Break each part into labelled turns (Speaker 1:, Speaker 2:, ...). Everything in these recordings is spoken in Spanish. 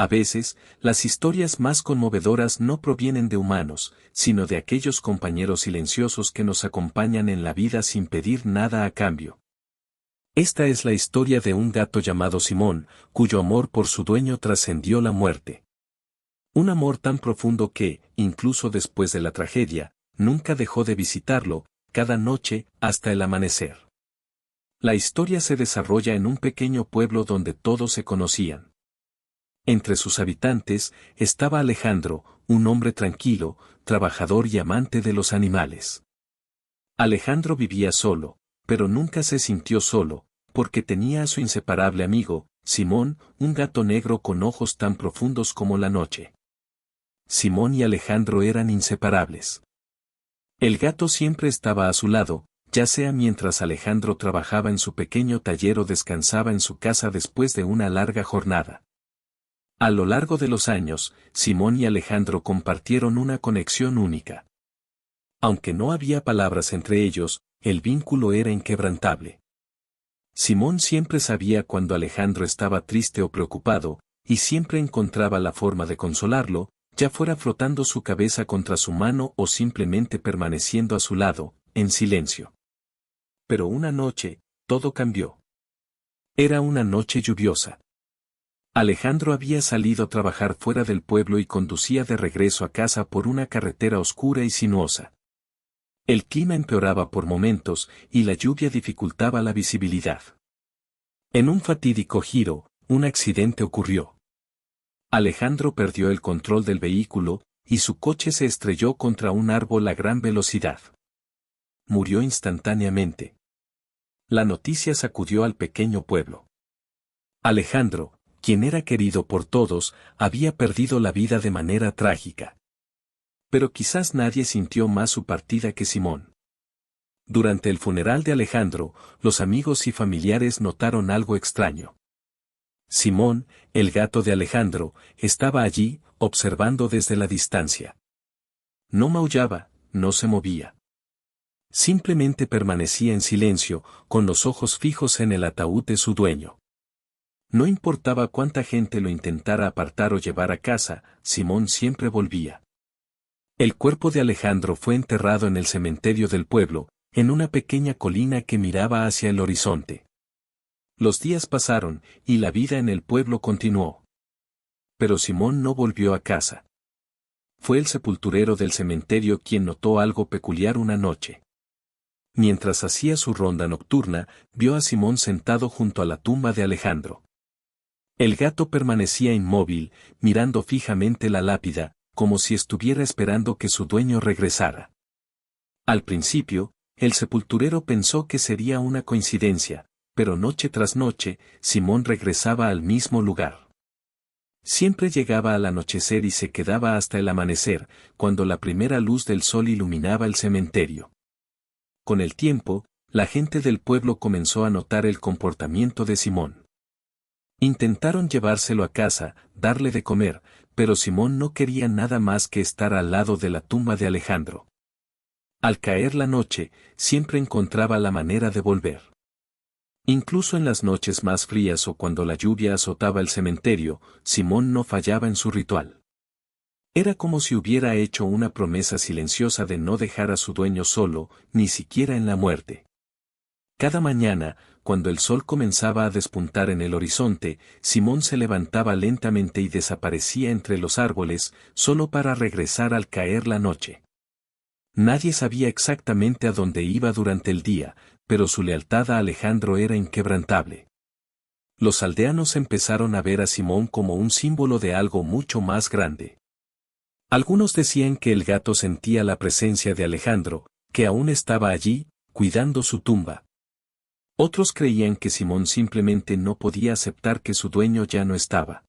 Speaker 1: A veces, las historias más conmovedoras no provienen de humanos, sino de aquellos compañeros silenciosos que nos acompañan en la vida sin pedir nada a cambio. Esta es la historia de un gato llamado Simón, cuyo amor por su dueño trascendió la muerte. Un amor tan profundo que, incluso después de la tragedia, nunca dejó de visitarlo, cada noche, hasta el amanecer. La historia se desarrolla en un pequeño pueblo donde todos se conocían. Entre sus habitantes estaba Alejandro, un hombre tranquilo, trabajador y amante de los animales. Alejandro vivía solo, pero nunca se sintió solo, porque tenía a su inseparable amigo, Simón, un gato negro con ojos tan profundos como la noche. Simón y Alejandro eran inseparables. El gato siempre estaba a su lado, ya sea mientras Alejandro trabajaba en su pequeño taller o descansaba en su casa después de una larga jornada. A lo largo de los años, Simón y Alejandro compartieron una conexión única. Aunque no había palabras entre ellos, el vínculo era inquebrantable. Simón siempre sabía cuando Alejandro estaba triste o preocupado, y siempre encontraba la forma de consolarlo, ya fuera frotando su cabeza contra su mano o simplemente permaneciendo a su lado, en silencio. Pero una noche, todo cambió. Era una noche lluviosa. Alejandro había salido a trabajar fuera del pueblo y conducía de regreso a casa por una carretera oscura y sinuosa. El clima empeoraba por momentos y la lluvia dificultaba la visibilidad. En un fatídico giro, un accidente ocurrió. Alejandro perdió el control del vehículo, y su coche se estrelló contra un árbol a gran velocidad. Murió instantáneamente. La noticia sacudió al pequeño pueblo. Alejandro, quien era querido por todos, había perdido la vida de manera trágica. Pero quizás nadie sintió más su partida que Simón. Durante el funeral de Alejandro, los amigos y familiares notaron algo extraño. Simón, el gato de Alejandro, estaba allí, observando desde la distancia. No maullaba, no se movía. Simplemente permanecía en silencio, con los ojos fijos en el ataúd de su dueño. No importaba cuánta gente lo intentara apartar o llevar a casa, Simón siempre volvía. El cuerpo de Alejandro fue enterrado en el cementerio del pueblo, en una pequeña colina que miraba hacia el horizonte. Los días pasaron, y la vida en el pueblo continuó. Pero Simón no volvió a casa. Fue el sepulturero del cementerio quien notó algo peculiar una noche. Mientras hacía su ronda nocturna, vio a Simón sentado junto a la tumba de Alejandro. El gato permanecía inmóvil, mirando fijamente la lápida, como si estuviera esperando que su dueño regresara. Al principio, el sepulturero pensó que sería una coincidencia, pero noche tras noche, Simón regresaba al mismo lugar. Siempre llegaba al anochecer y se quedaba hasta el amanecer, cuando la primera luz del sol iluminaba el cementerio. Con el tiempo, la gente del pueblo comenzó a notar el comportamiento de Simón. Intentaron llevárselo a casa, darle de comer, pero Simón no quería nada más que estar al lado de la tumba de Alejandro. Al caer la noche, siempre encontraba la manera de volver. Incluso en las noches más frías o cuando la lluvia azotaba el cementerio, Simón no fallaba en su ritual. Era como si hubiera hecho una promesa silenciosa de no dejar a su dueño solo, ni siquiera en la muerte. Cada mañana, cuando el sol comenzaba a despuntar en el horizonte, Simón se levantaba lentamente y desaparecía entre los árboles, solo para regresar al caer la noche. Nadie sabía exactamente a dónde iba durante el día, pero su lealtad a Alejandro era inquebrantable. Los aldeanos empezaron a ver a Simón como un símbolo de algo mucho más grande. Algunos decían que el gato sentía la presencia de Alejandro, que aún estaba allí, cuidando su tumba. Otros creían que Simón simplemente no podía aceptar que su dueño ya no estaba.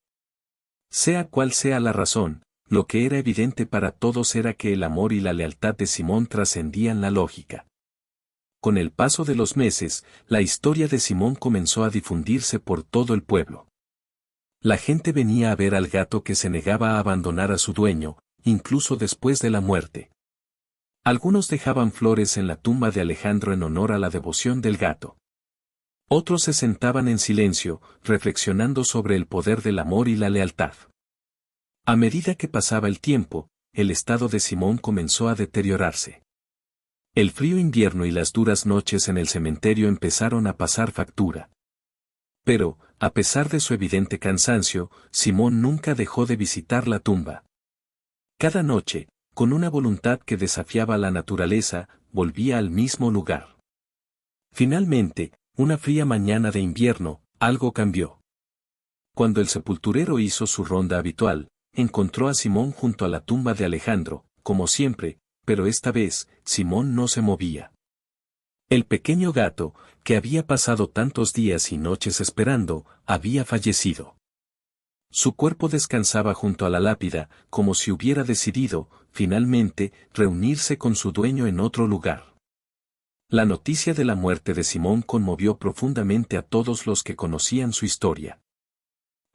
Speaker 1: Sea cual sea la razón, lo que era evidente para todos era que el amor y la lealtad de Simón trascendían la lógica. Con el paso de los meses, la historia de Simón comenzó a difundirse por todo el pueblo. La gente venía a ver al gato que se negaba a abandonar a su dueño, incluso después de la muerte. Algunos dejaban flores en la tumba de Alejandro en honor a la devoción del gato. Otros se sentaban en silencio, reflexionando sobre el poder del amor y la lealtad. A medida que pasaba el tiempo, el estado de Simón comenzó a deteriorarse. El frío invierno y las duras noches en el cementerio empezaron a pasar factura. Pero, a pesar de su evidente cansancio, Simón nunca dejó de visitar la tumba. Cada noche, con una voluntad que desafiaba la naturaleza, volvía al mismo lugar. Finalmente, una fría mañana de invierno, algo cambió. Cuando el sepulturero hizo su ronda habitual, encontró a Simón junto a la tumba de Alejandro, como siempre, pero esta vez, Simón no se movía. El pequeño gato, que había pasado tantos días y noches esperando, había fallecido. Su cuerpo descansaba junto a la lápida, como si hubiera decidido, finalmente, reunirse con su dueño en otro lugar. La noticia de la muerte de Simón conmovió profundamente a todos los que conocían su historia.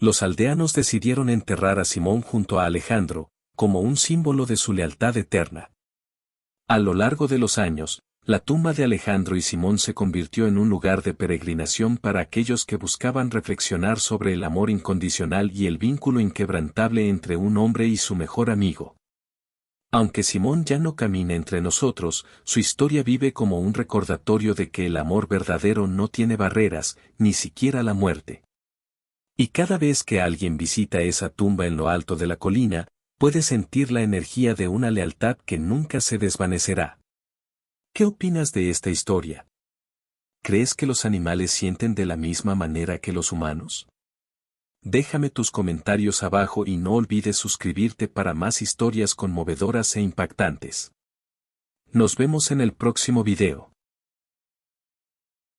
Speaker 1: Los aldeanos decidieron enterrar a Simón junto a Alejandro, como un símbolo de su lealtad eterna. A lo largo de los años, la tumba de Alejandro y Simón se convirtió en un lugar de peregrinación para aquellos que buscaban reflexionar sobre el amor incondicional y el vínculo inquebrantable entre un hombre y su mejor amigo. Aunque Simón ya no camina entre nosotros, su historia vive como un recordatorio de que el amor verdadero no tiene barreras, ni siquiera la muerte. Y cada vez que alguien visita esa tumba en lo alto de la colina, puede sentir la energía de una lealtad que nunca se desvanecerá. ¿Qué opinas de esta historia? ¿Crees que los animales sienten de la misma manera que los humanos? Déjame tus comentarios abajo y no olvides suscribirte para más historias conmovedoras e impactantes. Nos vemos en el próximo video.